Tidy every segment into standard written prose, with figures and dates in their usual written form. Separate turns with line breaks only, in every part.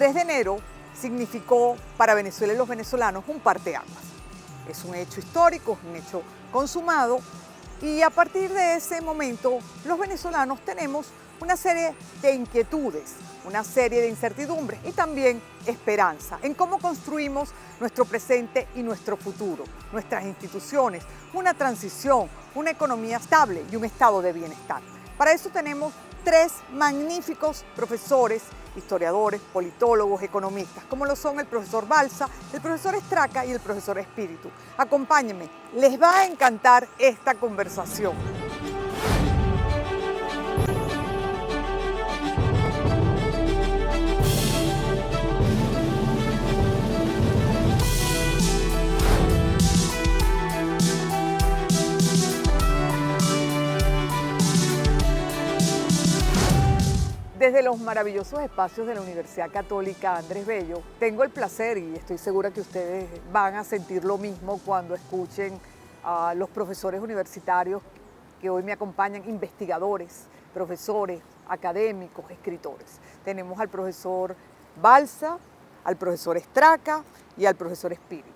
3 de enero significó para Venezuela y los venezolanos un parteaguas. Es un hecho histórico, es un hecho consumado y a partir de ese momento los venezolanos tenemos una serie de inquietudes, una serie de incertidumbres y también esperanza en cómo construimos nuestro presente y nuestro futuro, nuestras instituciones, una transición, una economía estable y un estado de bienestar. Para eso tenemos 3 magníficos profesores, historiadores, politólogos, economistas, como lo son el profesor Balsa, el profesor Estraca y el profesor Espíritu. Acompáñenme, les va a encantar esta conversación. Desde los maravillosos espacios de la Universidad Católica Andrés Bello, tengo el placer y estoy segura que ustedes van a sentir lo mismo cuando escuchen a los profesores universitarios que hoy me acompañan, investigadores, profesores, académicos, escritores. Tenemos al profesor Balsa, al profesor Estraca y al profesor Espíritu.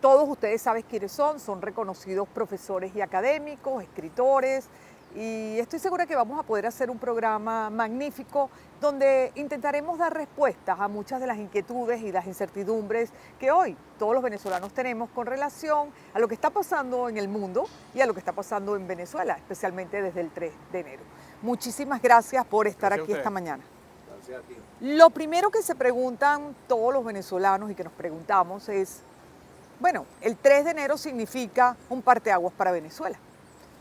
Todos ustedes saben quiénes son reconocidos profesores y académicos, escritores, y estoy segura que vamos a poder hacer un programa magnífico donde intentaremos dar respuestas a muchas de las inquietudes y las incertidumbres que hoy todos los venezolanos tenemos con relación a lo que está pasando en el mundo y a lo que está pasando en Venezuela, especialmente desde el 3 de enero. Muchísimas gracias por estar aquí esta mañana.
Gracias a ti.
Lo primero que se preguntan todos los venezolanos y que nos preguntamos es, bueno, el 3 de enero significa un parteaguas para Venezuela.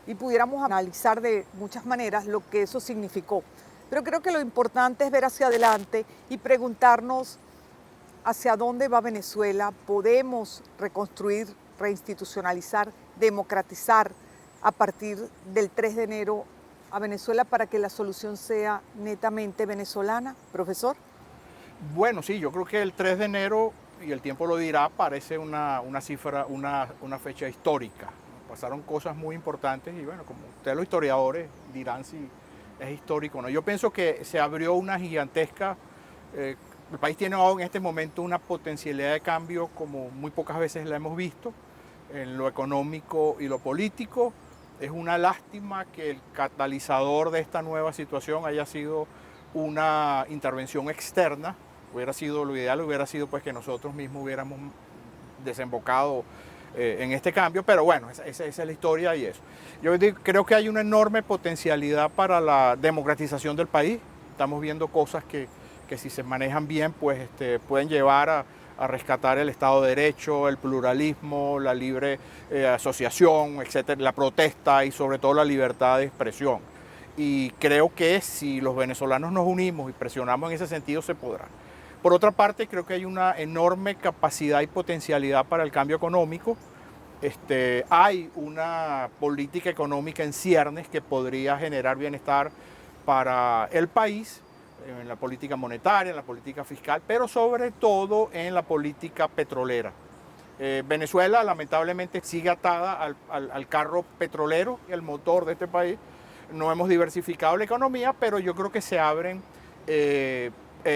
Y pudiéramos analizar de muchas maneras lo que eso significó. Pero creo que lo importante es ver hacia adelante y preguntarnos hacia dónde va Venezuela. ¿Podemos reconstruir, reinstitucionalizar, democratizar a partir del 3 de enero a Venezuela para que la solución sea netamente venezolana? Profesor.
Bueno, sí, yo creo que el 3 de enero, y el tiempo lo dirá, parece una cifra, una fecha histórica. Pasaron cosas muy importantes y bueno, como ustedes los historiadores dirán si es histórico o no. Yo pienso que se abrió una gigantesca, el país tiene en este momento una potencialidad de cambio como muy pocas veces la hemos visto en lo económico y lo político. Es una lástima que el catalizador de esta nueva situación haya sido una intervención externa. Hubiera sido lo ideal, hubiera sido pues que nosotros mismos hubiéramos desembocado en este cambio, pero bueno, esa es la historia y eso. Yo creo que hay una enorme potencialidad para la democratización del país. Estamos viendo cosas que si se manejan bien, pues pueden llevar a rescatar el Estado de Derecho, el pluralismo, la libre asociación, etcétera, la protesta y sobre todo la libertad de expresión. Y creo que si los venezolanos nos unimos y presionamos en ese sentido, se podrá. Por otra parte, creo que hay una enorme capacidad y potencialidad para el cambio económico. Hay una política económica en ciernes que podría generar bienestar para el país, en la política monetaria, en la política fiscal, pero sobre todo en la política petrolera. Venezuela lamentablemente sigue atada al carro petrolero, el motor de este país. No hemos diversificado la economía, pero yo creo que se abren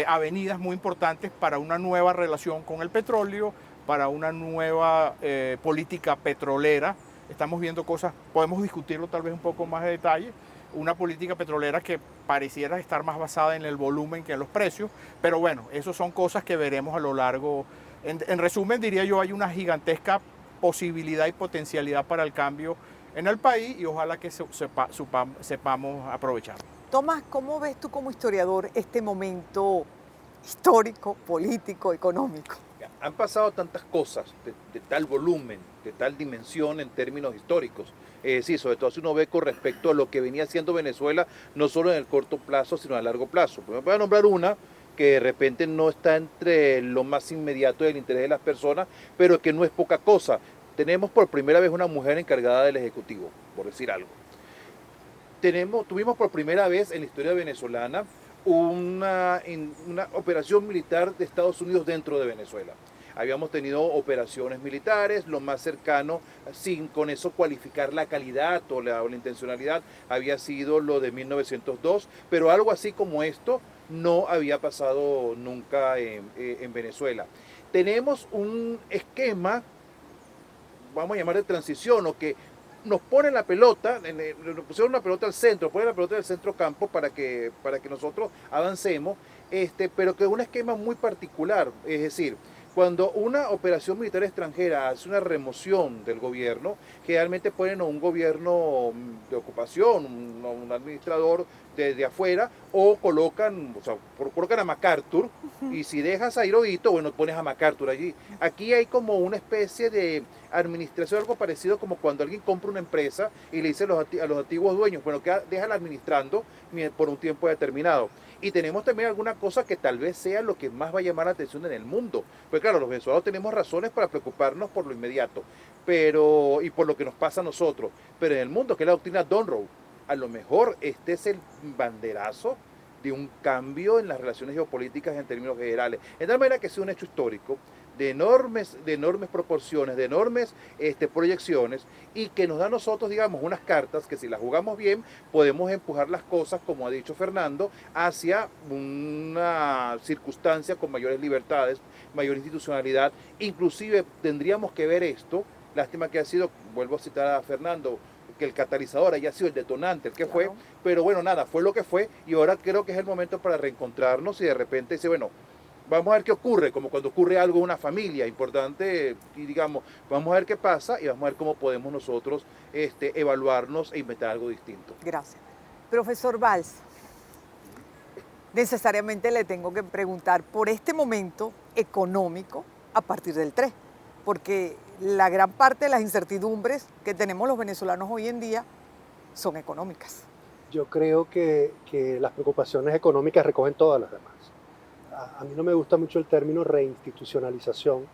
avenidas muy importantes para una nueva relación con el petróleo, para una nueva política petrolera. Estamos viendo cosas, podemos discutirlo tal vez un poco más de detalle, una política petrolera que pareciera estar más basada en el volumen que en los precios, pero bueno, eso son cosas que veremos a lo largo. En resumen, diría yo, hay una gigantesca posibilidad y potencialidad para el cambio en el país y ojalá que sepamos aprovecharlo.
Tomás, ¿cómo ves tú como historiador este momento histórico, político, económico?
Han pasado tantas cosas de tal volumen, de tal dimensión en términos históricos. Sí, sobre todo si uno ve con respecto a lo que venía haciendo Venezuela, no solo en el corto plazo, sino a largo plazo. Pues me voy a nombrar una que de repente no está entre lo más inmediato del interés de las personas, pero que no es poca cosa. Tenemos por primera vez una mujer encargada del Ejecutivo, por decir algo. Tuvimos por primera vez en la historia venezolana una operación militar de Estados Unidos dentro de Venezuela. Habíamos tenido operaciones militares, lo más cercano, sin con eso cualificar la calidad o la intencionalidad, había sido lo de 1902, pero algo así como esto no había pasado nunca en Venezuela. Tenemos un esquema, vamos a llamar de transición, o que nos pone la pelota, nos pusieron una pelota al centro, ponen la pelota del centro campo para que nosotros avancemos, pero que es un esquema muy particular, es decir, cuando una operación militar extranjera hace una remoción del gobierno, generalmente ponen a un gobierno de ocupación, un administrador de afuera, o colocan a MacArthur, y si dejas a Hirohito, bueno, pones a MacArthur allí. Aquí hay como una especie de administración, algo parecido como cuando alguien compra una empresa y le dice a los antiguos dueños, bueno, que déjala administrando por un tiempo determinado. Y tenemos también alguna cosa que tal vez sea lo que más va a llamar la atención en el mundo. Pues claro, los venezolanos tenemos razones para preocuparnos por lo inmediato, y por lo que nos pasa a nosotros. Pero en el mundo, que es la doctrina Monroe, a lo mejor este es el banderazo de un cambio en las relaciones geopolíticas en términos generales. En tal manera que sea un hecho histórico de enormes proporciones, de enormes proyecciones, y que nos da a nosotros, digamos, unas cartas que si las jugamos bien, podemos empujar las cosas, como ha dicho Fernando, hacia una circunstancia con mayores libertades, mayor institucionalidad. Inclusive tendríamos que ver esto, lástima que ha sido, vuelvo a citar a Fernando, que el catalizador haya sido el detonante, el que fue, pero bueno, nada, fue lo que fue, y ahora creo que es el momento para reencontrarnos y de repente decir, bueno, vamos a ver qué ocurre, como cuando ocurre algo en una familia importante, y digamos, vamos a ver qué pasa y vamos a ver cómo podemos nosotros evaluarnos e inventar algo distinto.
Gracias. Profesor Valls, necesariamente le tengo que preguntar por este momento económico a partir del 3, porque la gran parte de las incertidumbres que tenemos los venezolanos hoy en día son económicas.
Yo creo que las preocupaciones económicas recogen todas las demás. A mí no me gusta mucho el término reinstitucionalización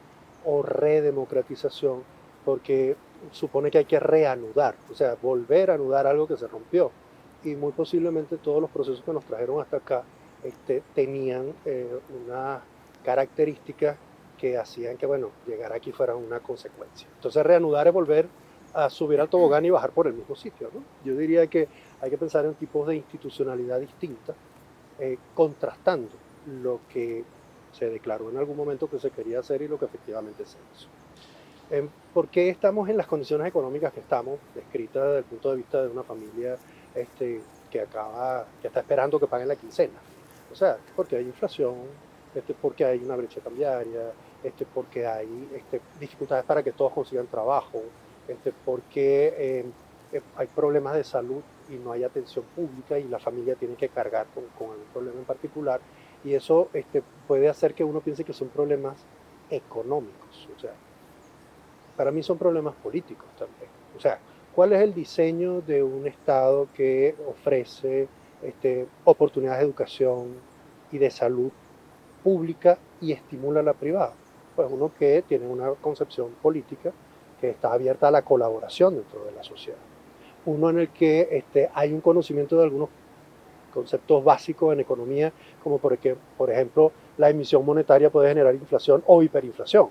o redemocratización, porque supone que hay que reanudar, o sea, volver a anudar algo que se rompió. Y muy posiblemente todos los procesos que nos trajeron hasta acá tenían unas características que hacían que, bueno, llegar aquí fuera una consecuencia. Entonces reanudar es volver a subir al tobogán y bajar por el mismo sitio, ¿no? Yo diría que hay que pensar en tipos de institucionalidad distinta, contrastando lo que se declaró en algún momento que se quería hacer y lo que efectivamente se hizo. ¿Por qué estamos en las condiciones económicas que estamos, descritas desde el punto de vista de una familia que está esperando que paguen la quincena? O sea, porque hay inflación, porque hay una brecha cambiaria, porque hay dificultades para que todos consigan trabajo, porque hay problemas de salud y no hay atención pública y la familia tiene que cargar con algún problema en particular, y eso puede hacer que uno piense que son problemas económicos. O sea, para mí son problemas políticos también. O sea, ¿cuál es el diseño de un Estado que ofrece oportunidades de educación y de salud pública y estimula la privada? Pues uno que tiene una concepción política que está abierta a la colaboración dentro de la sociedad. Uno en el que hay un conocimiento de algunos conceptos básicos en economía, como por ejemplo, la emisión monetaria puede generar inflación o hiperinflación.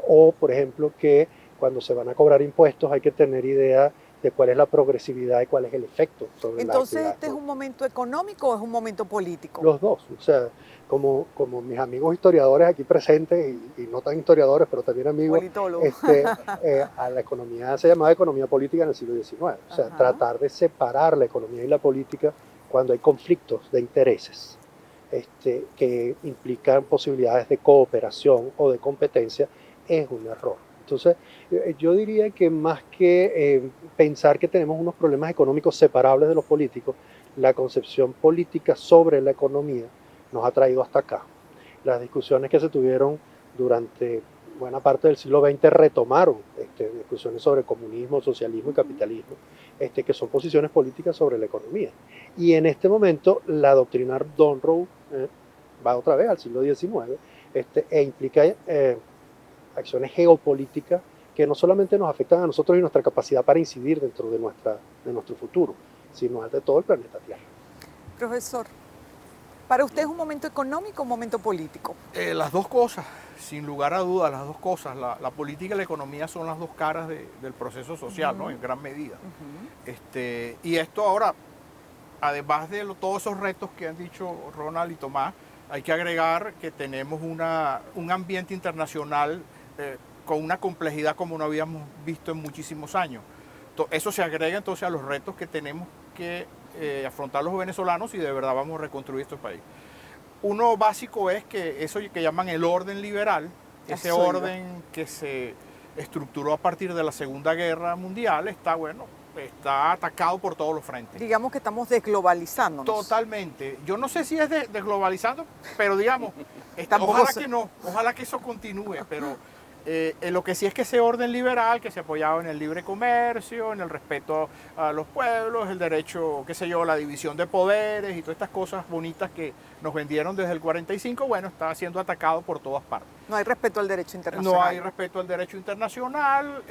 O, por ejemplo, que cuando se van a cobrar impuestos hay que tener idea de cuál es la progresividad y cuál es el efecto sobre la actividad.
Entonces, ¿este es un momento económico o es un momento político?
Los dos. O sea, como mis amigos historiadores aquí presentes, y no tan historiadores, pero también amigos, a la economía se llamaba economía política en el siglo XIX. O sea, tratar de separar la economía y la política cuando hay conflictos de intereses que implican posibilidades de cooperación o de competencia es un error. Entonces, yo diría que más que pensar que tenemos unos problemas económicos separables de los políticos, la concepción política sobre la economía nos ha traído hasta acá. Las discusiones que se tuvieron durante buena parte del siglo XX retomaron discusiones sobre comunismo, socialismo y capitalismo, que son posiciones políticas sobre la economía. Y en este momento la doctrina Monroe va otra vez al siglo XIX e implica acciones geopolíticas que no solamente nos afectan a nosotros y nuestra capacidad para incidir dentro de nuestro futuro, sino al de todo el planeta Tierra.
Profesor, ¿para usted es un momento económico o un momento político?
Las dos cosas, sin lugar a dudas, las dos cosas. La política y la economía son las dos caras del proceso social, ¿no? En gran medida. Y esto ahora, además de todos esos retos que han dicho Ronald y Tomás, hay que agregar que tenemos un ambiente internacional con una complejidad como no habíamos visto en muchísimos años. Eso se agrega entonces a los retos que tenemos que afrontar los venezolanos si de verdad vamos a reconstruir este país. Uno básico es que eso que llaman el orden liberal, ese orden que se estructuró a partir de la Segunda Guerra Mundial, está atacado por todos los frentes.
Digamos que estamos desglobalizándonos.
Totalmente. Yo no sé si es desglobalizando, pero digamos, ojalá que eso continúe, pero lo que sí es que ese orden liberal que se apoyaba en el libre comercio, en el respeto a los pueblos, el derecho, la división de poderes y todas estas cosas bonitas que nos vendieron desde el 45, está siendo atacado por todas partes.
No hay respeto al derecho internacional.
No hay respeto al derecho internacional.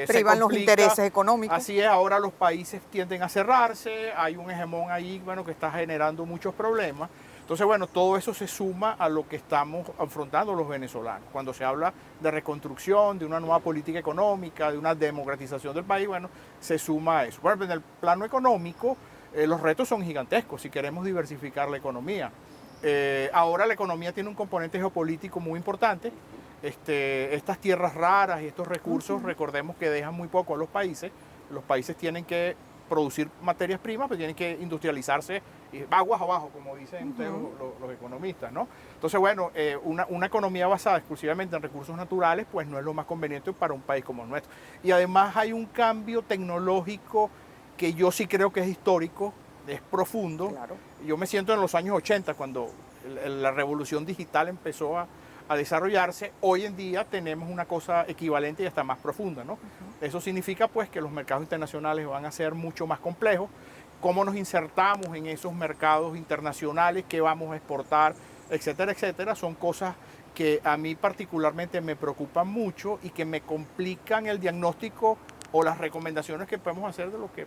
Privan los intereses económicos.
Así es, ahora los países tienden a cerrarse, hay un hegemón ahí que está generando muchos problemas. Entonces, todo eso se suma a lo que estamos afrontando los venezolanos. Cuando se habla de reconstrucción, de una nueva política económica, de una democratización del país, se suma a eso. Bueno, en el plano económico, los retos son gigantescos si queremos diversificar la economía. Ahora la economía tiene un componente geopolítico muy importante. Estas tierras raras y estos recursos, recordemos que dejan muy poco a los países. Los países tienen que producir materias primas, pero tienen que industrializarse aguas abajo, como dicen ustedes los economistas, ¿no? Entonces, una economía basada exclusivamente en recursos naturales, pues no es lo más conveniente para un país como el nuestro. Y además hay un cambio tecnológico que yo sí creo que es histórico, es profundo.
Claro.
Yo me siento en los años 80, cuando la revolución digital empezó a desarrollarse. Hoy en día tenemos una cosa equivalente y hasta más profunda, ¿no? Eso significa pues que los mercados internacionales van a ser mucho más complejos. Cómo nos insertamos en esos mercados internacionales, qué vamos a exportar, etcétera, etcétera, son cosas que a mí particularmente me preocupan mucho y que me complican el diagnóstico o las recomendaciones que podemos hacer de lo que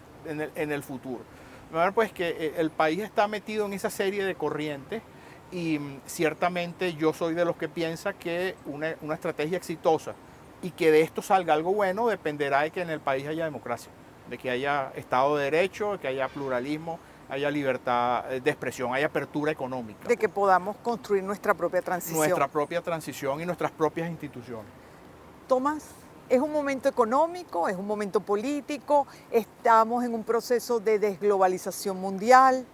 en el futuro. Pues que el país está metido en esa serie de corrientes y ciertamente yo soy de los que piensa que una estrategia exitosa y que de esto salga algo bueno dependerá de que en el país haya democracia, de que haya Estado de Derecho, de que haya pluralismo, haya libertad de expresión, haya apertura económica.
De que podamos construir nuestra propia transición.
Nuestra propia transición y nuestras propias instituciones.
Tomás, ¿es un momento económico? ¿Es un momento político? ¿Estamos en un proceso de desglobalización mundial?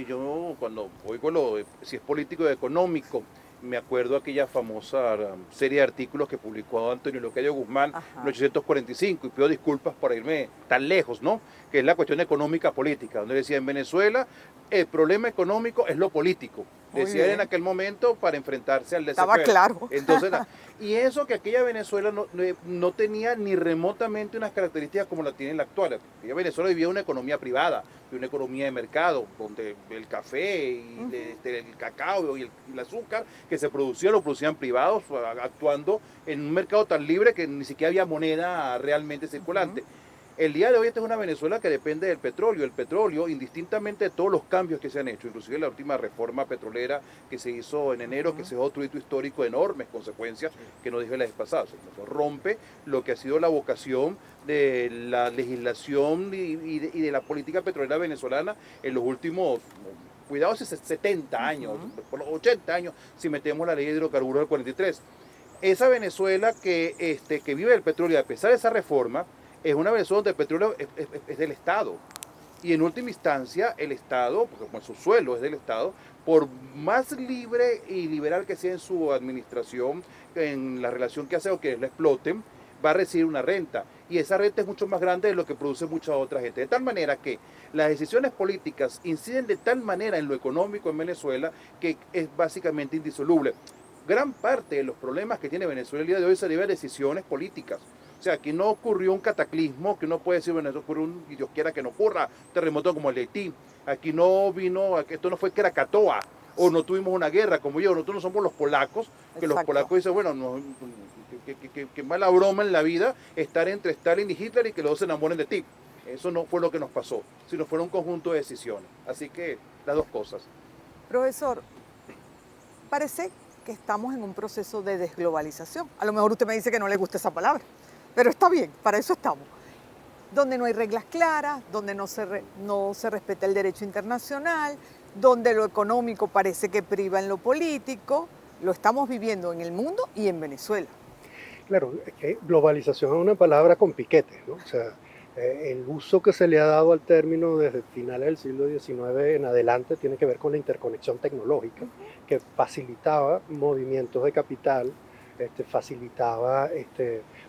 Yo cuando oigo si es político o económico, me acuerdo aquella famosa serie de artículos que publicó Antonio Locayo Guzmán en 1845, y pido disculpas por irme tan lejos, ¿no? Que es la cuestión económica política, donde decía en Venezuela el problema económico es lo político. Decía en aquel momento para enfrentarse al
Estaba claro.
Entonces, y eso que aquella Venezuela no tenía ni remotamente unas características como la tiene la actual. Aquella Venezuela vivía una economía privada, una economía de mercado, donde el café y el cacao y el azúcar que se producía lo producían privados, actuando en un mercado tan libre que ni siquiera había moneda realmente circulante. El día de hoy esta es una Venezuela que depende del petróleo. El petróleo, indistintamente de todos los cambios que se han hecho, inclusive la última reforma petrolera que se hizo en enero, que se dejó otro hito histórico de enormes consecuencias, que no dije la vez pasada. Rompe lo que ha sido la vocación de la legislación y de la política petrolera venezolana en los últimos, cuidado, 70 años, por los 80 años, si metemos la ley de hidrocarburos del 43. Esa Venezuela que vive del petróleo, a pesar de esa reforma, es una Venezuela donde el petróleo es del Estado. Y en última instancia, el Estado, porque como su suelo es del Estado, por más libre y liberal que sea en su administración, en la relación que hace o que lo exploten, va a recibir una renta. Y esa renta es mucho más grande de lo que produce mucha otra gente. De tal manera que las decisiones políticas inciden de tal manera en lo económico en Venezuela que es básicamente indisoluble. Gran parte de los problemas que tiene Venezuela el día de hoy se debe a decisiones políticas. O sea, aquí no ocurrió un cataclismo, que no puede decir, bueno, esto ocurrió y Dios quiera que no ocurra, terremoto como el de Haití. Aquí esto no fue Krakatoa, o no tuvimos una guerra como yo. Nosotros no somos los polacos, que los polacos dicen, bueno, que mala broma en la vida estar entre Stalin y Hitler y que los dos se enamoren de ti. Eso no fue lo que nos pasó, sino fue un conjunto de decisiones. Así que las dos cosas.
Profesor, parece que estamos en un proceso de desglobalización. A lo mejor usted me dice que no le gusta esa palabra, pero está bien, para eso estamos. donde no hay reglas claras, donde no se respeta el derecho internacional, donde lo económico parece que priva en lo político. Lo estamos viviendo en el mundo y en Venezuela.
Claro, es que globalización es una palabra con piquetes, ¿no? O sea, el uso que se le ha dado al término desde finales del siglo XIX en adelante tiene que ver con la interconexión tecnológica, que facilitaba movimientos de capital, facilitaba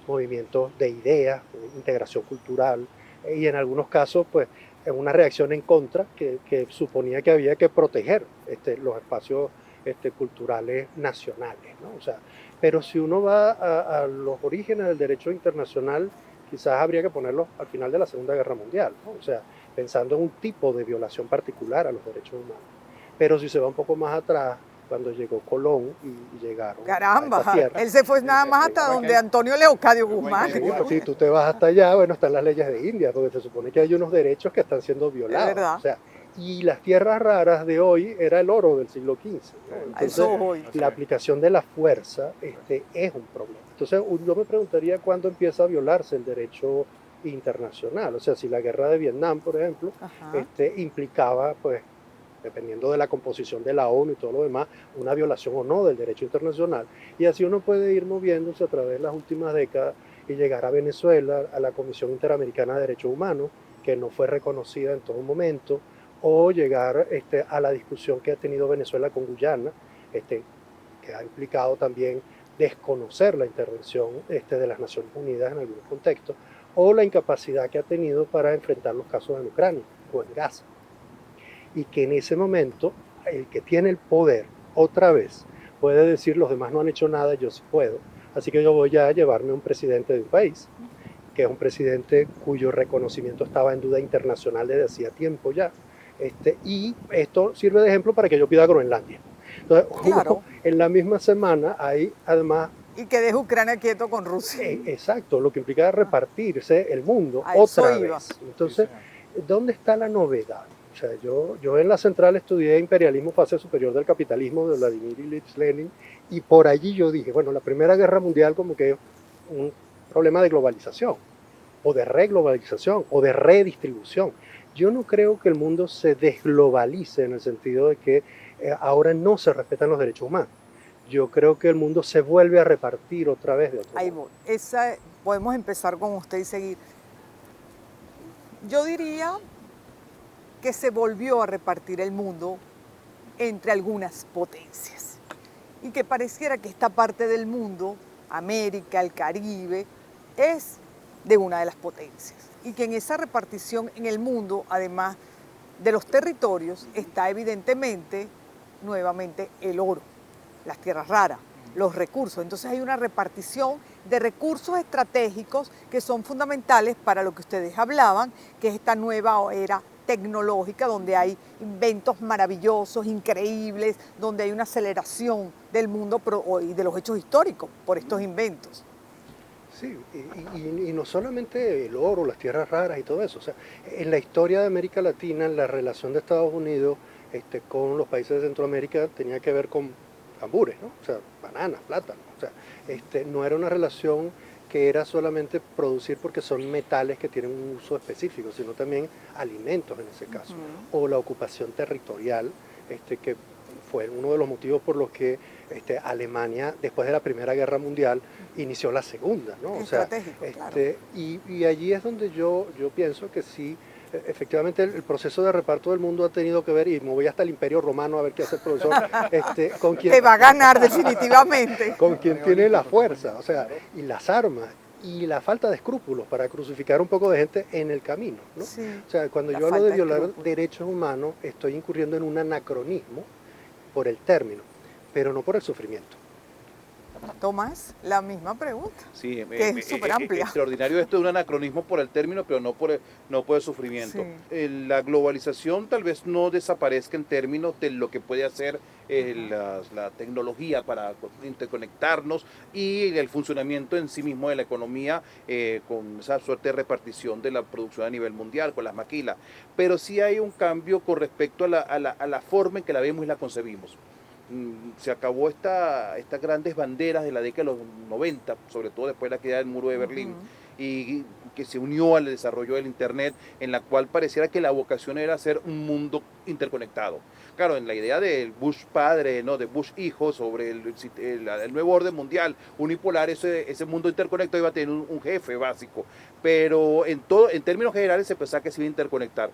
movimientos de ideas, integración cultural, y en algunos casos, pues, en una reacción en contra que suponía que había que proteger los espacios culturales nacionales, ¿no? O sea, pero si uno va a los orígenes del derecho internacional, quizás habría que ponerlos al final de la Segunda Guerra Mundial, ¿no? O sea, pensando en un tipo de violación particular a los derechos humanos. Pero si se va un poco más atrás, cuando llegó Colón y llegaron a
Caramba,
esta tierra,
él se fue nada más hasta donde Antonio Leocadio Guzmán.
sí, pues si tú te vas hasta allá, bueno, están las leyes de India, porque se supone que hay unos derechos que están siendo violados.
Es verdad.
O sea, y las tierras raras de hoy era el oro del siglo XV, ¿no? Entonces,
Eso hoy.
la aplicación de la fuerza es un problema. Entonces, yo me preguntaría cuándo empieza a violarse el derecho internacional. O sea, si la guerra de Vietnam, por ejemplo, implicaba, pues, dependiendo de la composición de la ONU y todo lo demás, una violación o no del derecho internacional. Y así uno puede ir moviéndose a través de las últimas décadas y llegar a Venezuela, a la Comisión Interamericana de Derechos Humanos, que no fue reconocida en todo momento, o llegar a la discusión que ha tenido Venezuela con Guyana, que ha implicado también desconocer la intervención de las Naciones Unidas en algunos contextos, o la incapacidad que ha tenido para enfrentar los casos en Ucrania o en Gaza. Y que en ese momento el que tiene el poder otra vez puede decir los demás no han hecho nada, yo sí puedo. Así que yo voy a llevarme a un presidente de un país, que es un presidente cuyo reconocimiento estaba en duda internacional desde hacía tiempo ya. Y esto sirve de ejemplo para que yo pida a Groenlandia. Entonces,
Claro.
en la misma semana hay además...
Y que deje Ucrania quieto con Rusia.
Exacto, lo que implica repartirse el mundo
A eso
otra
iba.
vez. Entonces, ¿dónde está la novedad? O sea, yo en la central estudié imperialismo fase superior del capitalismo de Vladimir Ilich Lenin, y por allí yo dije, bueno, la Primera Guerra Mundial como que es un problema de globalización, o de reglobalización, o de redistribución. Yo no creo que el mundo se desglobalice en el sentido de que ahora no se respetan los derechos humanos. Yo creo que el mundo se vuelve a repartir otra vez de otro
Ahí
modo.
voy. Podemos empezar con usted y seguir. Yo diría que se volvió a repartir el mundo entre algunas potencias y que pareciera que esta parte del mundo, América, el Caribe, es de una de las potencias y que en esa repartición en el mundo, además de los territorios, está evidentemente nuevamente el oro, las tierras raras, los recursos. Entonces hay una repartición de recursos estratégicos que son fundamentales para lo que ustedes hablaban, que es esta nueva era tecnológica, donde hay inventos maravillosos, increíbles, donde hay una aceleración del mundo y de los hechos históricos por estos inventos.
Sí, y no solamente el oro, las tierras raras y todo eso. O sea, en la historia de América Latina, la relación de Estados Unidos con los países de Centroamérica tenía que ver con tambures, ¿no? O sea, bananas, plátanos. O sea, no era una relación que era solamente producir porque son metales que tienen un uso específico, sino también alimentos en ese caso. O la ocupación territorial, que fue uno de los motivos por los que Alemania, después de la Primera Guerra Mundial, inició la Segunda, ¿no? O sea,
claro.
y allí es donde yo pienso que sí, efectivamente el proceso de reparto del mundo ha tenido que ver, y me voy hasta el Imperio Romano a ver qué hace el profesor, con quien...
Que va a ganar definitivamente.
Con quien tiene la fuerza, o sea, y las armas, y la falta de escrúpulos para crucificar un poco de gente en el camino, ¿no?
Sí,
o sea, cuando yo hablo de violar derechos humanos, estoy incurriendo en un anacronismo por el término, pero no por el sufrimiento.
Tomás, la misma pregunta,
Sí,
que es súper amplia.
Extraordinario esto de un anacronismo por el término, pero no por el sufrimiento.
Sí.
La globalización tal vez no desaparezca en términos de lo que puede hacer la tecnología para interconectarnos y el funcionamiento en sí mismo de la economía con esa suerte de repartición de la producción a nivel mundial, con las maquilas. Pero sí hay un cambio con respecto a la forma en que la vemos y la concebimos. Se acabó estas grandes banderas de la década de los 90, sobre todo después de la caída del muro de Berlín, y que se unió al desarrollo del Internet, en la cual pareciera que la vocación era hacer un mundo interconectado. Claro, en la idea del Bush padre, ¿no? De Bush hijo, sobre el nuevo orden mundial unipolar, ese mundo interconectado iba a tener un jefe básico, pero en términos generales se pensaba que se iba a interconectar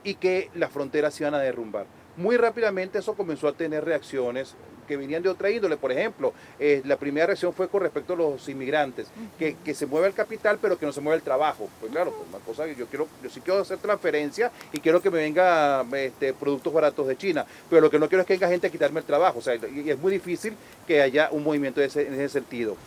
y que las fronteras se iban a derrumbar. Muy rápidamente eso comenzó a tener reacciones que venían de otra índole. Por ejemplo, la primera reacción fue con respecto a los inmigrantes, que se mueve el capital pero que no se mueve el trabajo. Pues claro, pues una cosa que yo sí quiero hacer transferencia y quiero que me venga productos baratos de China, pero lo que no quiero es que venga gente a quitarme el trabajo. O sea, y es muy difícil que haya un movimiento en ese sentido.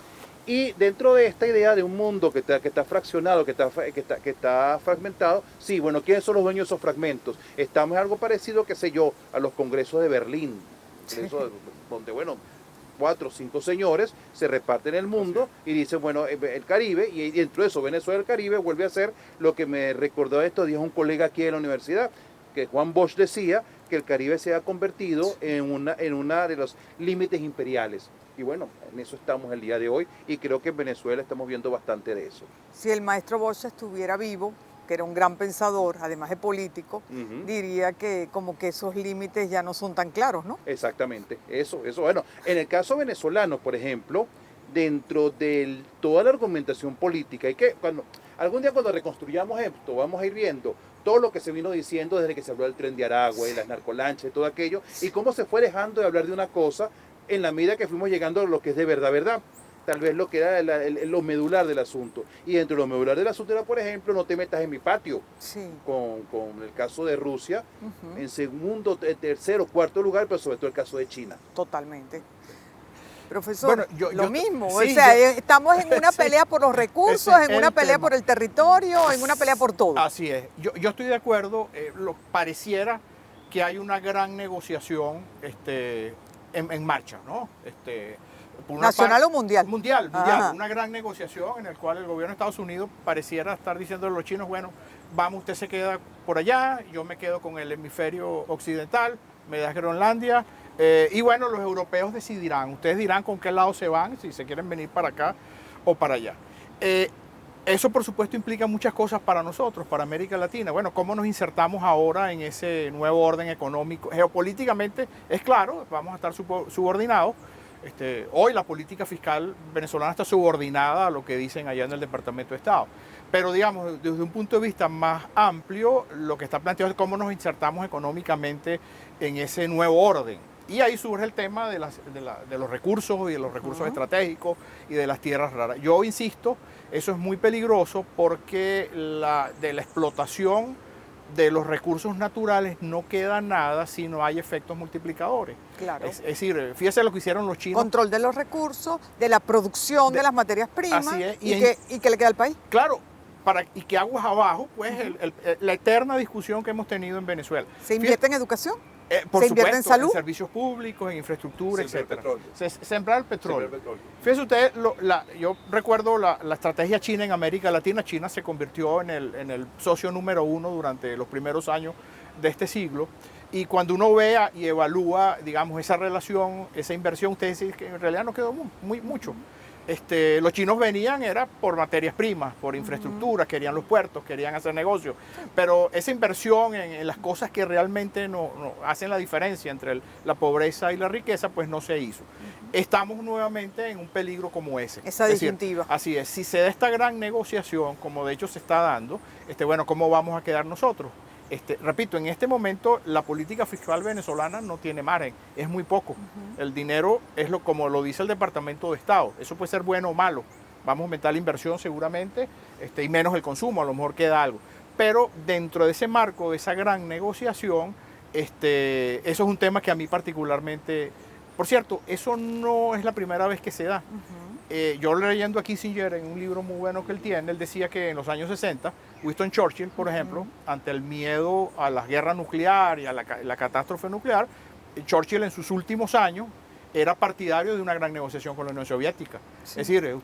Y dentro de esta idea de un mundo que está fraccionado, que está fragmentado, sí, bueno, ¿quiénes son los dueños de esos fragmentos? Estamos en algo parecido, qué sé yo, a los congresos de Berlín, donde, bueno, 4 o 5 señores se reparten el mundo y dicen, bueno, el Caribe, y dentro de eso Venezuela del Caribe vuelve a ser lo que me recordó estos días un colega aquí en la universidad, que Juan Bosch decía que el Caribe se ha convertido en una de los límites imperiales. Y bueno, en eso estamos el día de hoy y creo que en Venezuela estamos viendo bastante de eso.
Si el maestro Bosch estuviera vivo, que era un gran pensador, además de político, diría que como que esos límites ya no son tan claros, ¿no?
Exactamente, eso. Bueno, en el caso venezolano, por ejemplo, dentro de toda la argumentación política, y que algún día cuando reconstruyamos esto, vamos a ir viendo todo lo que se vino diciendo desde que se habló del Tren de Aragua y las narcolanchas y todo aquello, y cómo se fue dejando de hablar de una cosa en la medida que fuimos llegando a lo que es de verdad, tal vez lo que era lo medular del asunto. Y dentro de lo medular del asunto era, por ejemplo, no te metas en mi patio, con el caso de Rusia, en segundo, tercero, cuarto lugar, pero sobre todo el caso de China.
Totalmente. Profesor,
bueno,
lo mismo,
sí,
o sea, estamos en una pelea por los recursos, en una pelea
tema.
por el territorio, en una pelea por todo.
Así es, yo estoy de acuerdo, pareciera que hay una gran negociación en marcha, ¿no?
¿Nacional o mundial?
Mundial, una gran negociación en la cual el gobierno de Estados Unidos pareciera estar diciendo a los chinos, bueno, vamos, usted se queda por allá, yo me quedo con el hemisferio occidental, me das Groenlandia, y bueno, los europeos decidirán, ustedes dirán con qué lado se van, si se quieren venir para acá o para allá. Eso, por supuesto, implica muchas cosas para nosotros, para América Latina. Bueno, ¿cómo nos insertamos ahora en ese nuevo orden económico? Geopolíticamente, es claro, vamos a estar subordinados. Hoy la política fiscal venezolana está subordinada a lo que dicen allá en el Departamento de Estado. Pero, digamos, desde un punto de vista más amplio, lo que está planteado es cómo nos insertamos económicamente en ese nuevo orden. Y ahí surge el tema de los recursos y de los recursos estratégicos y de las tierras raras. Yo insisto, eso es muy peligroso porque de la explotación de los recursos naturales no queda nada si no hay efectos multiplicadores.
Claro.
Es decir, fíjese lo que hicieron los chinos.
Control de los recursos, de la producción de las materias primas.
Así es,
y que le queda al país.
Claro, y que aguas abajo, pues la eterna discusión que hemos tenido en Venezuela.
¿Se invierte en educación?
Por
¿Se
supuesto,
invierte en salud?
en servicios públicos, en infraestructura, etc. Sembrar el petróleo.
Sembrar el petróleo.
Fíjese usted, yo recuerdo la estrategia china en América Latina. China se convirtió en el socio número 1 durante los primeros años de este siglo. Y cuando uno vea y evalúa, digamos, esa relación, esa inversión, usted dice que en realidad no quedó mucho. Los chinos venían era por materias primas, por infraestructura, querían los puertos, querían hacer negocios, pero esa inversión en las cosas que realmente no hacen la diferencia entre la pobreza y la riqueza, pues no se hizo. Estamos nuevamente en un peligro como ese.
Esa disyuntiva.
Así es, si se da esta gran negociación, como de hecho se está dando, bueno, ¿cómo vamos a quedar nosotros? Repito, en este momento la política fiscal venezolana no tiene margen, es muy poco. El dinero es como lo dice el Departamento de Estado, eso puede ser bueno o malo. Vamos a aumentar la inversión seguramente y menos el consumo, a lo mejor queda algo. Pero dentro de ese marco, de esa gran negociación, eso es un tema que a mí particularmente... Por cierto, eso no es la primera vez que se da. Yo leyendo a Kissinger en un libro muy bueno que él tiene, él decía que en los años 60, Winston Churchill, por ejemplo, ante el miedo a la guerra nuclear y a la catástrofe nuclear, Churchill en sus últimos años era partidario de una gran negociación con la Unión Soviética. Sí. Es decir,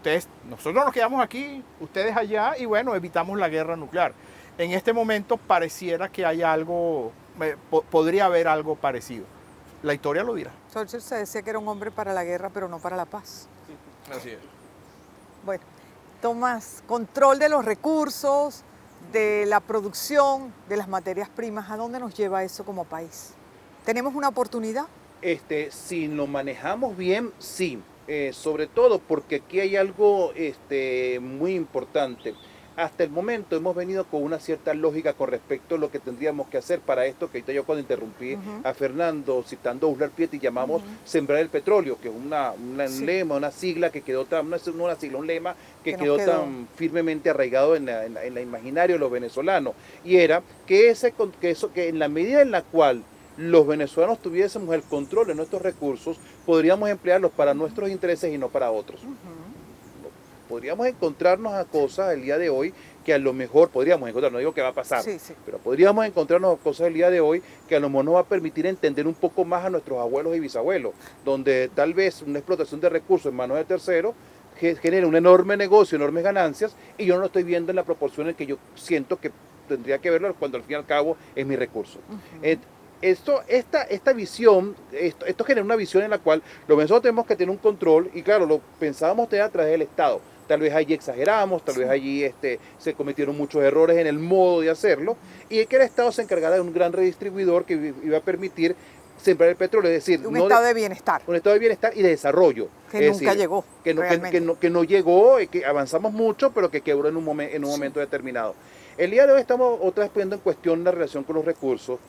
nosotros nos quedamos aquí, ustedes allá, y bueno, evitamos la guerra nuclear. En este momento pareciera que hay algo, podría haber algo parecido. La historia lo dirá.
Churchill se decía que era un hombre para la guerra, pero no para la paz.
Así es.
Bueno, Tomás, control de los recursos, de la producción, de las materias primas, ¿a dónde nos lleva eso como país? ¿Tenemos una oportunidad?
Si lo manejamos bien, sí. Sobre todo porque aquí hay algo muy importante. Hasta el momento hemos venido con una cierta lógica con respecto a lo que tendríamos que hacer para esto, que ahorita yo cuando interrumpí a Fernando, citando a Uslar Pietri, llamamos sembrar el petróleo, que es un lema, una sigla que quedó tan, no es una sigla, un lema que quedó tan firmemente arraigado en la imaginario de los venezolanos. Y era que en la medida en la cual los venezolanos tuviésemos el control de nuestros recursos, podríamos emplearlos para nuestros intereses y no para otros. Podríamos encontrarnos a cosas el día de hoy que a lo mejor podríamos encontrar, no digo que va a pasar, pero podríamos encontrarnos cosas el día de hoy que a lo mejor nos va a permitir entender un poco más a nuestros abuelos y bisabuelos, donde tal vez una explotación de recursos en manos de terceros genera un enorme negocio, enormes ganancias, y yo no lo estoy viendo en la proporción en que yo siento que tendría que verlo cuando al fin y al cabo es mi recurso. Esta visión, esto genera una visión en la cual los venezolanos tenemos que tener un control, y claro, lo pensábamos tener a través del Estado. Tal vez allí exageramos, tal vez allí se cometieron muchos errores en el modo de hacerlo, y es que el Estado se encargara de un gran redistribuidor que iba a permitir sembrar el petróleo, es decir,
un estado de bienestar.
Un estado de bienestar y de desarrollo.
Que nunca llegó.
Que no llegó, que avanzamos mucho, pero que quebró en un momento determinado. El día de hoy estamos otra vez poniendo en cuestión la relación con los recursos,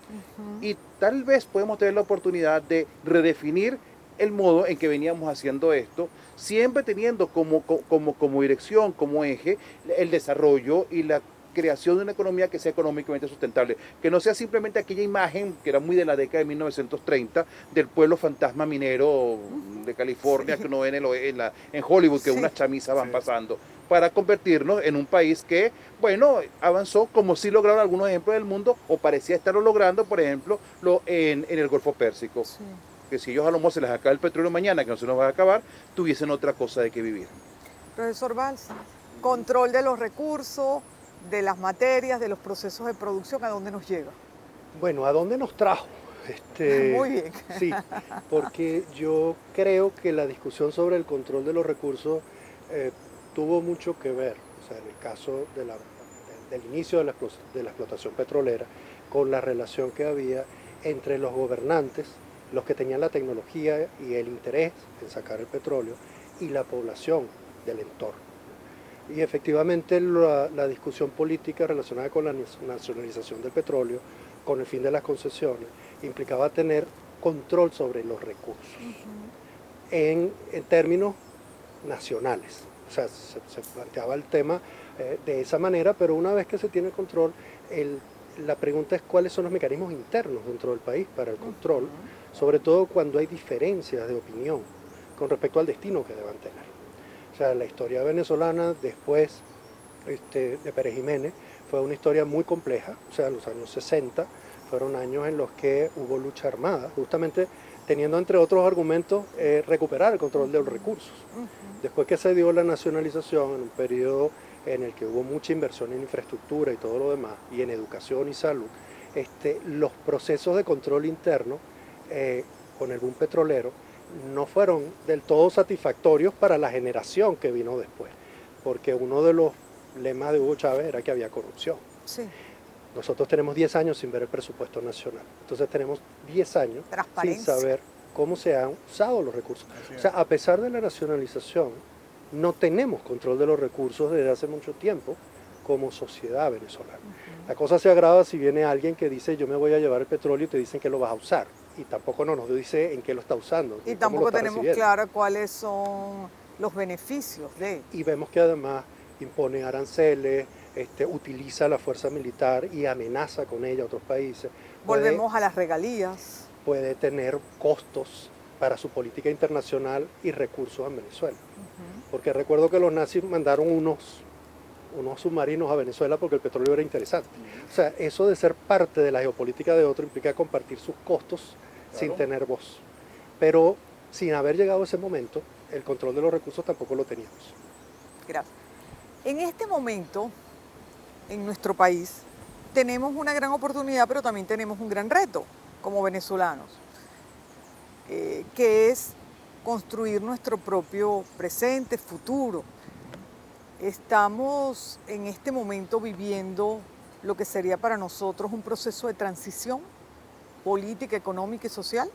y tal vez podemos tener la oportunidad de redefinir el modo en que veníamos haciendo esto, siempre teniendo como dirección, como eje, el desarrollo y la creación de una economía que sea económicamente sustentable, que no sea simplemente aquella imagen que era muy de la década de 1930 del pueblo fantasma minero de California que uno ve en Hollywood, que unas chamisas van pasando, para convertirnos en un país que, bueno, avanzó como sí lograron algunos ejemplos del mundo, o parecía estarlo logrando, por ejemplo, en el Golfo Pérsico. Que si ellos a lo mejor se les acaba el petróleo mañana, que no se nos va a acabar, tuviesen otra cosa de que vivir.
Profesor Valls, control de los recursos, de las materias, de los procesos de producción, ¿a dónde nos lleva?
Bueno, ¿a dónde nos trajo?
Muy bien.
Sí, porque yo creo que la discusión sobre el control de los recursos tuvo mucho que ver, o sea, en el caso del inicio de la explotación petrolera, con la relación que había entre los gobernantes, los que tenían la tecnología y el interés en sacar el petróleo, y la población del entorno. Y efectivamente la discusión política relacionada con la nacionalización del petróleo, con el fin de las concesiones, implicaba tener control sobre los recursos en términos nacionales. O sea, se planteaba el tema de esa manera, pero una vez que se tiene control, la pregunta es cuáles son los mecanismos internos dentro del país para el control, sobre todo cuando hay diferencias de opinión con respecto al destino que deban tener. O sea, la historia venezolana después de Pérez Jiménez fue una historia muy compleja. O sea, los años 60 fueron años en los que hubo lucha armada, justamente teniendo entre otros argumentos recuperar el control de los recursos. Después que se dio la nacionalización, en un periodo en el que hubo mucha inversión en infraestructura y todo lo demás, y en educación y salud, los procesos de control interno con el boom petrolero no fueron del todo satisfactorios para la generación que vino después, porque uno de los lemas de Hugo Chávez era que había corrupción. Nosotros tenemos 10 años sin ver el presupuesto nacional, entonces tenemos 10 años sin saber cómo se han usado los recursos. O sea, a pesar de la nacionalización, no tenemos control de los recursos desde hace mucho tiempo como sociedad venezolana. La cosa se agrava si viene alguien que dice yo me voy a llevar el petróleo y te dicen que lo vas a usar, y tampoco nos dice en qué lo está usando.
Y tampoco tenemos claro cuáles son los beneficios de...
Y vemos que además impone aranceles, utiliza la fuerza militar y amenaza con ella a otros países.
Volvemos a las regalías.
Puede tener costos para su política internacional y recursos en Venezuela. Porque recuerdo que los nazis mandaron unos submarinos a Venezuela porque el petróleo era interesante. O sea, eso de ser parte de la geopolítica de otro implica compartir sus costos sin tener voz. Pero sin haber llegado a ese momento, el control de los recursos tampoco lo teníamos.
Gracias. En este momento, en nuestro país, tenemos una gran oportunidad, pero también tenemos un gran reto como venezolanos, que es construir nuestro propio presente, futuro. Estamos en este momento viviendo lo que sería para nosotros un proceso de transición política, económica y social,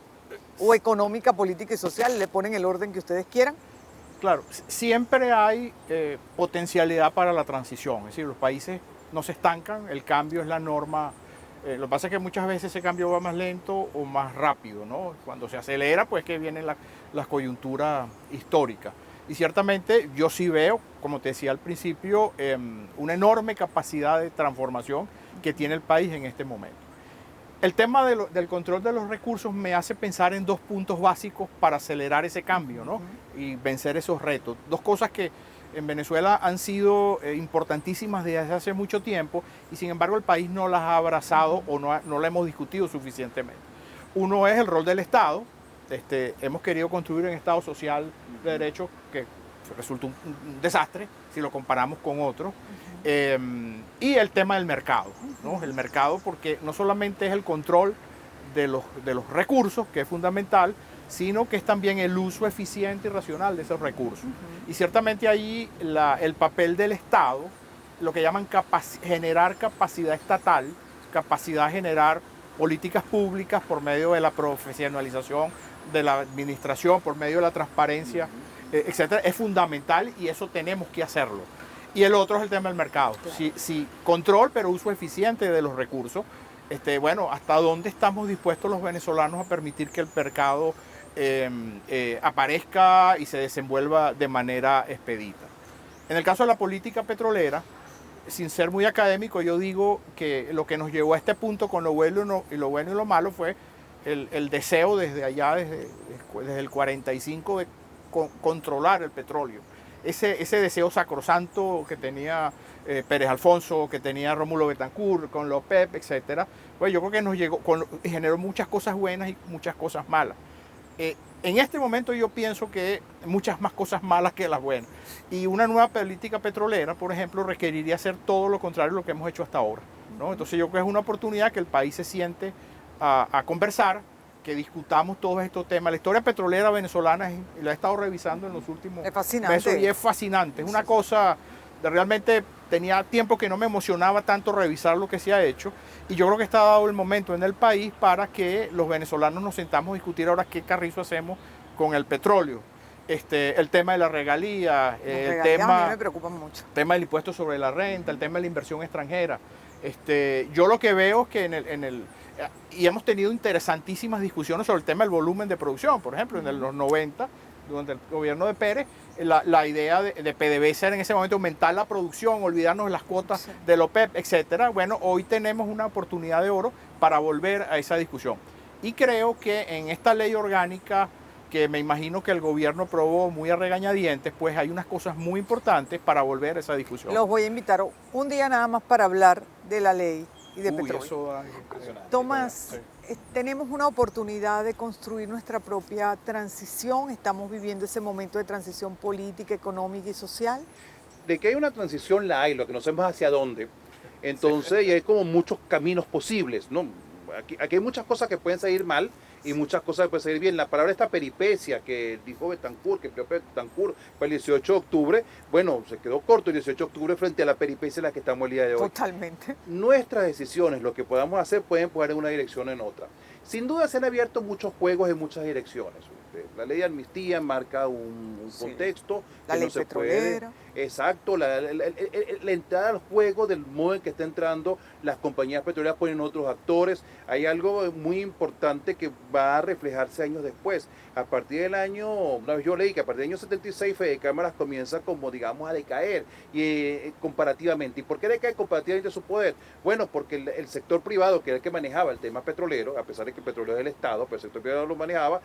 o económica, política y social, le ponen el orden que ustedes quieran.
Claro, siempre hay potencialidad para la transición, es decir, los países no se estancan, el cambio es la norma. Lo que pasa es que muchas veces ese cambio va más lento o más rápido, ¿no? Cuando se acelera, pues que viene la coyuntura histórica. Y ciertamente yo sí veo, como te decía al principio, una enorme capacidad de transformación que tiene el país en este momento. El tema del control de los recursos me hace pensar en dos puntos básicos para acelerar ese cambio, ¿no? Y vencer esos retos. Dos cosas que en Venezuela han sido importantísimas desde hace mucho tiempo y sin embargo el país no las ha abrazado o no la hemos discutido suficientemente. Uno es el rol del Estado. Hemos querido construir un Estado social de derecho que resulta un desastre si lo comparamos con otros. Y el tema del mercado, ¿no? El mercado, porque no solamente es el control de los recursos, que es fundamental, sino que es también el uso eficiente y racional de esos recursos. Y ciertamente ahí el papel del Estado, lo que llaman generar capacidad estatal, capacidad de generar políticas públicas por medio de la profesionalización de la administración, por medio de la transparencia, etcétera, es fundamental y eso tenemos que hacerlo. Y el otro es el tema del mercado. Claro. Si control, pero uso eficiente de los recursos. Bueno, ¿hasta dónde estamos dispuestos los venezolanos a permitir que el mercado aparezca y se desenvuelva de manera expedita? En el caso de la política petrolera, sin ser muy académico, yo digo que lo que nos llevó a este punto con lo bueno y lo malo fue el deseo desde allá, desde el 45, de controlar el petróleo. Ese deseo sacrosanto que tenía Pérez Alfonso, que tenía Rómulo Betancourt, con la OPEP, etcétera, pues yo creo que nos llegó, generó muchas cosas buenas y muchas cosas malas. En este momento yo pienso que muchas más cosas malas que las buenas. Y una nueva política petrolera, por ejemplo, requeriría hacer todo lo contrario de lo que hemos hecho hasta ahora, ¿no? Entonces yo creo que es una oportunidad que el país se siente a conversar, que discutamos todos estos temas. La historia petrolera venezolana la he estado revisando en los últimos meses y es fascinante. Es una cosa, realmente tenía tiempo que no me emocionaba tanto revisar lo que se ha hecho y yo creo que está dado el momento en el país para que los venezolanos nos sentamos a discutir ahora qué carrizo hacemos con el petróleo. El tema de la regalía, el tema,
a mí me preocupa mucho.
Tema del impuesto sobre la renta, el tema de la inversión extranjera. Yo lo que veo es que y hemos tenido interesantísimas discusiones sobre el tema del volumen de producción. Por ejemplo, en los 90, durante el gobierno de Pérez, la idea de PDVSA era en ese momento aumentar la producción, olvidarnos de las cuotas de la OPEP, etcétera. Bueno, hoy tenemos una oportunidad de oro para volver a esa discusión. Y creo que en esta ley orgánica, que me imagino que el gobierno aprobó muy a regañadientes, pues hay unas cosas muy importantes para volver a esa discusión.
Los voy a invitar un día nada más para hablar de la ley y de petróleo.
Eso
Tomás, tenemos una oportunidad de construir nuestra propia transición. Estamos viviendo ese momento de transición política, económica y social.
De que hay una transición la hay, lo que no sabemos hacia dónde. Entonces, y hay como muchos caminos posibles, ¿no? Aquí hay muchas cosas que pueden salir mal y muchas cosas que pueden salir bien. La palabra esta peripecia que dijo Betancourt, que empleó Betancourt fue el 18 de octubre, bueno, se quedó corto el 18 de octubre frente a la peripecia en la que estamos el día de hoy.
Totalmente.
Nuestras decisiones, lo que podamos hacer, pueden empujar en una dirección o en otra. Sin duda se han abierto muchos juegos en muchas direcciones. La ley de amnistía marca un contexto.
La ley petrolera.
Exacto, la entrada al juego del modo en que está entrando las compañías petroleras ponen otros actores. Hay algo muy importante que va a reflejarse años después. A partir del año, una vez yo leí que a partir del año 76 Fede Cámaras comienza como digamos a decaer comparativamente. ¿Y por qué decae comparativamente su poder? Bueno, porque el sector privado, que era el que manejaba el tema petrolero, a pesar de que el petróleo es del Estado, pero el sector privado lo manejaba,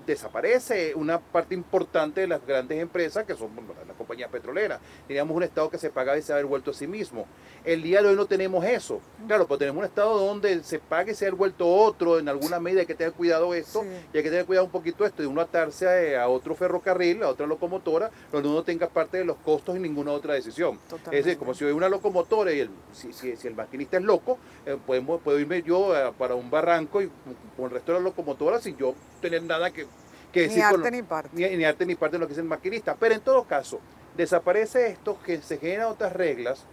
desaparece una parte importante de las grandes empresas que son las compañías petroleras. Teníamos un Estado que se pagaba y se había vuelto a sí mismo. El día de hoy no tenemos eso. Claro, pues tenemos un Estado donde se pague y se ha vuelto otro, en alguna medida hay que tener cuidado esto, y hay que tener cuidado un poquito esto, de uno atarse a otro ferrocarril, a otra locomotora, donde uno tenga parte de los costos y ninguna otra decisión. Totalmente. Es decir, como si hay una locomotora y si el maquinista es loco, puedo irme yo para un barranco y con el resto de la locomotora sin yo tener nada que decir.
Ni arte ni parte.
Ni arte ni parte de lo que es el maquinista. Pero en todo caso, Desaparece esto, que se generan otras reglas.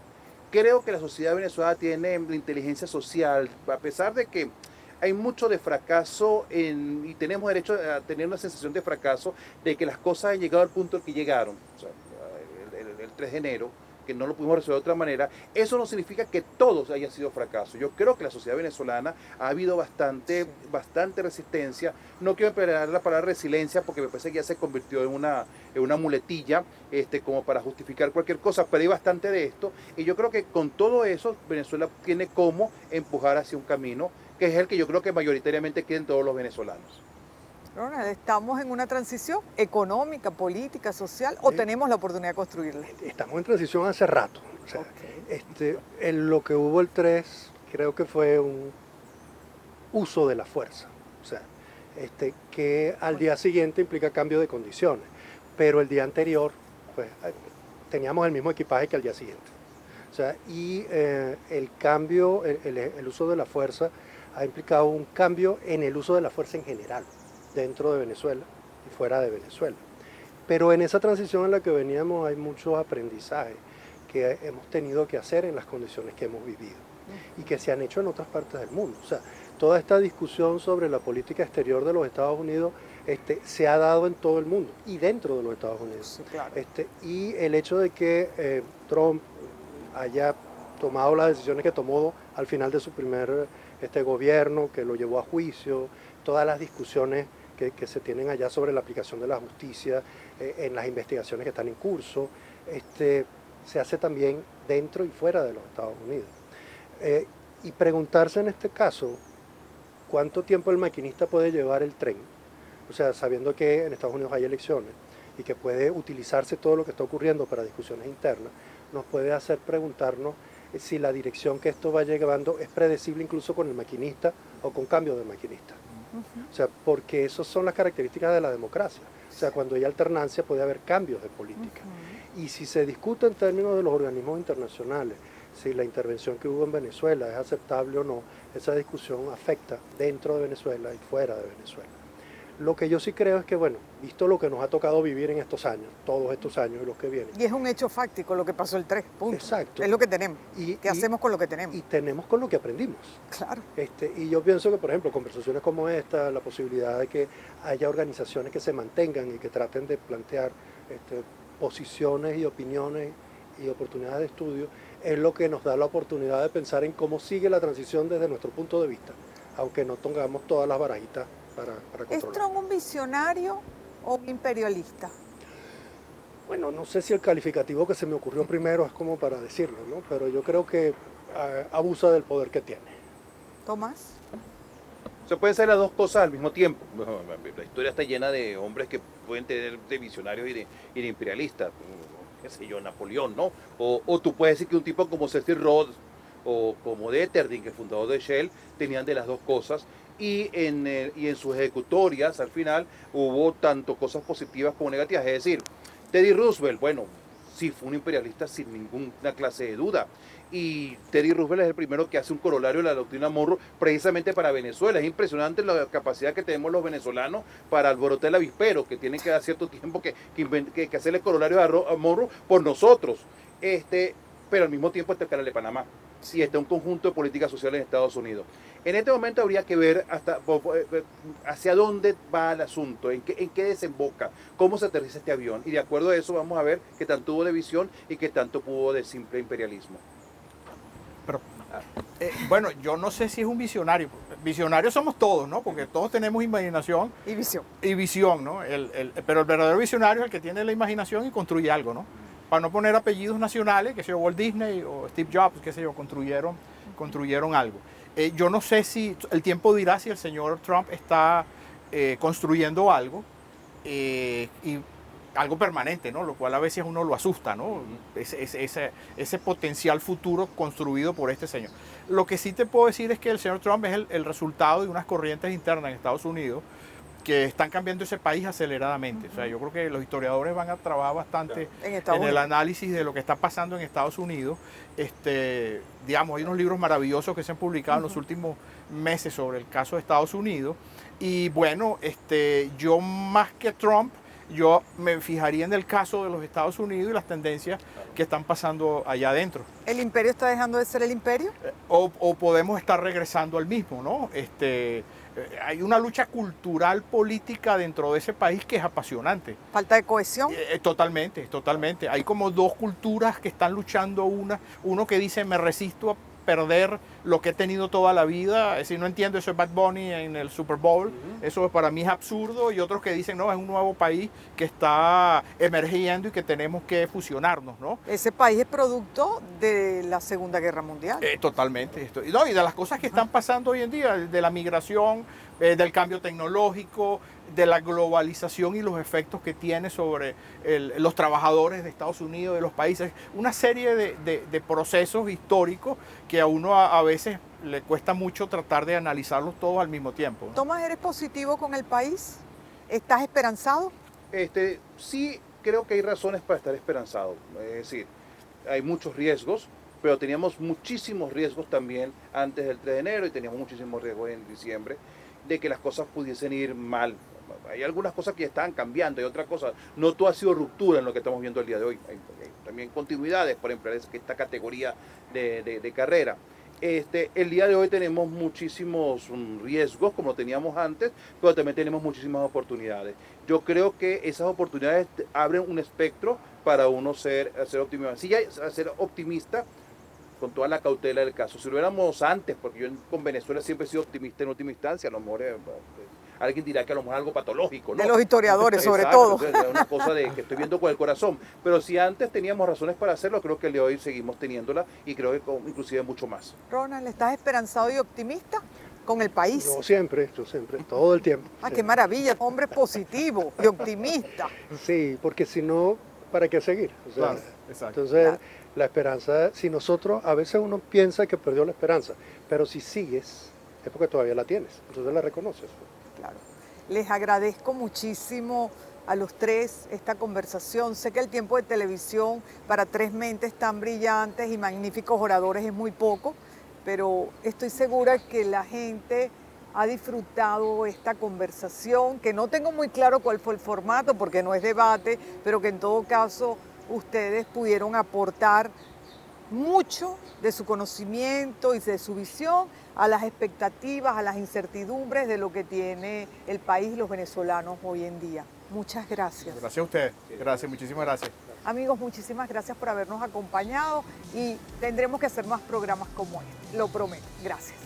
Creo que la sociedad venezolana tiene la inteligencia social, a pesar de que hay mucho de fracaso y tenemos derecho a tener una sensación de fracaso, de que las cosas han llegado al punto al que llegaron, o sea, el 3 de enero, que no lo pudimos resolver de otra manera. Eso no significa que todos hayan sido fracaso. Yo creo que la sociedad venezolana ha habido bastante resistencia. No quiero emplear la palabra resiliencia porque me parece que ya se convirtió en una muletilla como para justificar cualquier cosa, pero hay bastante de esto. Y yo creo que con todo eso Venezuela tiene cómo empujar hacia un camino que es el que yo creo que mayoritariamente quieren todos los venezolanos.
Ronald, ¿estamos en una transición económica, política, social o tenemos la oportunidad de construirla?
Estamos en transición hace rato. O sea, en lo que hubo el 3 creo que fue un uso de la fuerza. O sea, que al día siguiente implica cambio de condiciones, pero el día anterior pues, teníamos el mismo equipaje que al día siguiente. O sea, y el cambio, el uso de la fuerza ha implicado un cambio en el uso de la fuerza en general, dentro de Venezuela y fuera de Venezuela. Pero en esa transición en la que veníamos hay muchos aprendizajes que hemos tenido que hacer en las condiciones que hemos vivido y que se han hecho en otras partes del mundo. O sea, toda esta discusión sobre la política exterior de los Estados Unidos se ha dado en todo el mundo y dentro de los Estados Unidos.
Sí, claro.
Y el hecho de que Trump haya tomado las decisiones que tomó al final de su primer gobierno, que lo llevó a juicio, todas las discusiones que se tienen allá sobre la aplicación de la justicia, en las investigaciones que están en curso, se hace también dentro y fuera de los Estados Unidos. Y preguntarse en este caso, ¿cuánto tiempo el maquinista puede llevar el tren? O sea, sabiendo que en Estados Unidos hay elecciones y que puede utilizarse todo lo que está ocurriendo para discusiones internas, nos puede hacer preguntarnos si la dirección que esto va llevando es predecible incluso con el maquinista o con cambio de maquinista. O sea, porque esas son las características de la democracia. O sea, cuando hay alternancia puede haber cambios de política. Y si se discute en términos de los organismos internacionales, si la intervención que hubo en Venezuela es aceptable o no, esa discusión afecta dentro de Venezuela y fuera de Venezuela. Lo que yo sí creo es que, bueno, visto lo que nos ha tocado vivir en estos años, todos estos años y los que vienen.
Y es un hecho fáctico lo que pasó el 3, punto.
Exacto.
Es lo que tenemos. ¿Qué hacemos con lo que tenemos?
Y tenemos con lo que aprendimos.
Claro.
Y yo pienso que, por ejemplo, conversaciones como esta, la posibilidad de que haya organizaciones que se mantengan y que traten de plantear posiciones y opiniones y oportunidades de estudio, es lo que nos da la oportunidad de pensar en cómo sigue la transición desde nuestro punto de vista, aunque no tengamos todas las barajitas para controlar.
¿Es Trump un visionario o un imperialista?
Bueno, no sé si el calificativo que se me ocurrió primero es como para decirlo, ¿no? Pero yo creo que abusa del poder que tiene.
¿Tomás?
Se pueden ser las dos cosas al mismo tiempo. La historia está llena de hombres que pueden tener de visionarios y de imperialistas, qué sé yo, Napoleón, ¿no? O tú puedes decir que un tipo como Cecil Rhodes o como Detterding, el fundador de Shell, tenían de las dos cosas. Y en sus ejecutorias, al final, hubo tanto cosas positivas como negativas. Es decir, Teddy Roosevelt, bueno, sí fue un imperialista sin ninguna clase de duda. Y Teddy Roosevelt es el primero que hace un corolario de la doctrina Monroe precisamente para Venezuela. Es impresionante la capacidad que tenemos los venezolanos para alborotar el avispero, que tienen que dar cierto tiempo que hacerle corolario a Monroe por nosotros. Pero al mismo tiempo está el Canal de Panamá y está un conjunto de políticas sociales en Estados Unidos. En este momento habría que ver hacia dónde va el asunto, en qué desemboca, cómo se aterriza este avión. Y de acuerdo a eso vamos a ver qué tanto hubo de visión y qué tanto hubo de simple imperialismo.
Pero, bueno, yo no sé si es un visionario. Visionarios somos todos, ¿no? Porque todos tenemos imaginación.
Y visión.
Y visión, ¿no? Pero el verdadero visionario es el que tiene la imaginación y construye algo, ¿no? Para no poner apellidos nacionales, que sea Walt Disney o Steve Jobs, qué sé yo, construyeron algo. Yo no sé si el tiempo dirá si el señor Trump está construyendo algo y algo permanente, ¿no? Lo cual a veces uno lo asusta, ¿no? Ese potencial futuro construido por este señor. Lo que sí te puedo decir es que el señor Trump es el resultado de unas corrientes internas en Estados Unidos que están cambiando ese país aceleradamente. O sea, yo creo que los historiadores van a trabajar bastante en el análisis de lo que está pasando en Estados Unidos. Digamos, hay unos libros maravillosos que se han publicado en los últimos meses sobre el caso de Estados Unidos. Y bueno, yo más que Trump, yo me fijaría en el caso de los Estados Unidos y las tendencias que están pasando allá adentro.
¿El imperio está dejando de ser el imperio?
O podemos estar regresando al mismo, ¿no? Hay una lucha cultural, política dentro de ese país que es apasionante.
¿Falta de cohesión?
Totalmente, totalmente. Hay como dos culturas que están luchando uno que dice me resisto a perder lo que he tenido toda la vida, es decir, no entiendo eso de Bad Bunny en el Super Bowl, eso para mí es absurdo, y otros que dicen, no, es un nuevo país que está emergiendo y que tenemos que fusionarnos, ¿no?
Ese país es producto de la Segunda Guerra Mundial.
Totalmente. Y de las cosas que están pasando hoy en día, de la migración, del cambio tecnológico, de la globalización y los efectos que tiene sobre los trabajadores de Estados Unidos, de los países, una serie de procesos históricos que a uno a veces le cuesta mucho tratar de analizarlos todos al mismo tiempo, ¿no?
Tomás, ¿eres positivo con el país? ¿Estás esperanzado?
Sí, creo que hay razones para estar esperanzado. Es decir, hay muchos riesgos, pero teníamos muchísimos riesgos también antes del 3 de enero y teníamos muchísimos riesgos en diciembre de que las cosas pudiesen ir mal. Hay algunas cosas que ya estaban cambiando, hay otras cosas. No todo ha sido ruptura en lo que estamos viendo el día de hoy. Hay también continuidades, por ejemplo, esta categoría de carrera. El día de hoy tenemos muchísimos riesgos, como teníamos antes, pero también tenemos muchísimas oportunidades. Yo creo que esas oportunidades abren un espectro para uno ser optimista. Sí, ser optimista con toda la cautela del caso. Si lo éramos antes, porque yo con Venezuela siempre he sido optimista en última instancia, a lo mejor alguien dirá que a lo mejor es algo patológico, ¿no?
De los historiadores, sobre
Exacto,
todo.
entonces, es una cosa que estoy viendo con el corazón. Pero si antes teníamos razones para hacerlo, creo que el de hoy seguimos teniéndola y creo que inclusive mucho más.
Ronald, ¿estás esperanzado y optimista con el país?
Yo siempre, todo el tiempo.
Ah, qué maravilla, hombre positivo y optimista.
Sí, porque si no, ¿para qué seguir? O sea,
Claro, exacto.
entonces,
Claro.
la esperanza, si nosotros, a veces uno piensa que perdió la esperanza, pero si sigues, es porque todavía la tienes, entonces la reconoces.
Claro. Les agradezco muchísimo a los tres esta conversación. Sé que el tiempo de televisión para tres mentes tan brillantes y magníficos oradores es muy poco, pero estoy segura que la gente ha disfrutado esta conversación, que no tengo muy claro cuál fue el formato porque no es debate, pero que en todo caso ustedes pudieron aportar mucho de su conocimiento y de su visión a las expectativas, a las incertidumbres de lo que tiene el país y los venezolanos hoy en día. Muchas gracias.
Gracias a ustedes. Gracias, muchísimas gracias.
Amigos, muchísimas gracias por habernos acompañado y tendremos que hacer más programas como este, lo prometo. Gracias.